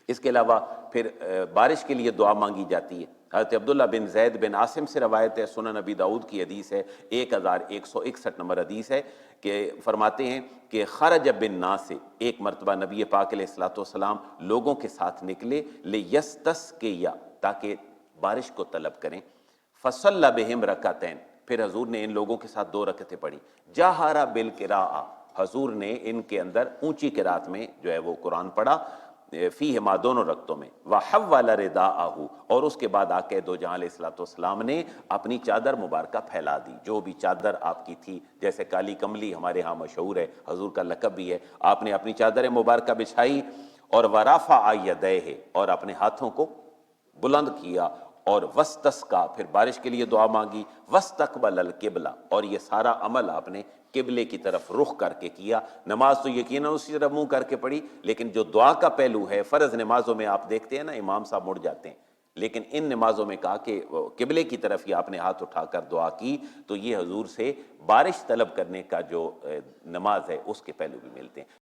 اس کے علاوہ پھر بارش کے لیے دعا مانگی جاتی ہے۔ حضرت عبداللہ بن زید بن عاصم سے روایت ہے، سنن نبی داؤد کی حدیث ہے، 1161 نمبر حدیث ہے، کہ فرماتے ہیں کہ خرج بالناس سے ایک مرتبہ نبی پاک علیہ الصلوۃ والسلام لوگوں کے ساتھ نکلے، لیستسقیا تاکہ بارش کو طلب کریں، فصلی بہم رکعتین پھر حضور نے ان لوگوں کے ساتھ 2 رکعتیں پڑھی، جہر بالقراءۃ حضور نے ان کے اندر اونچی قرات میں جو ہے وہ قرآن پڑھا، فیہما دونوں رکعتوں میں، وحول رداءہ اور اس کے بعد آقا دو جہاں علیہ الصلوۃ والسلام نے اپنی چادر مبارکہ پھیلا دی، جو بھی چادر آپ کی تھی، جیسے کالی کملی ہمارے ہاں مشہور ہے، حضور کا لقب بھی ہے، آپ نے اپنی چادر مبارکہ بچھائی، اور ورفع یدیہ اور اپنے ہاتھوں کو بلند کیا، اور وستسقا پھر بارش کے لیے دعا مانگی، واستقبل القبلہ اور یہ سارا عمل آپ نے قبلے کی طرف رخ کر کے کیا۔ نماز تو یقیناً اسی طرح منہ کر کے پڑھی، لیکن جو دعا کا پہلو ہے، فرض نمازوں میں آپ دیکھتے ہیں نا امام صاحب مڑ جاتے ہیں، لیکن ان نمازوں میں کہا کہ قبلے کی طرف ہی آپ نے ہاتھ اٹھا کر دعا کی، تو یہ حضور سے بارش طلب کرنے کا جو نماز ہے اس کے پہلو بھی ملتے ہیں۔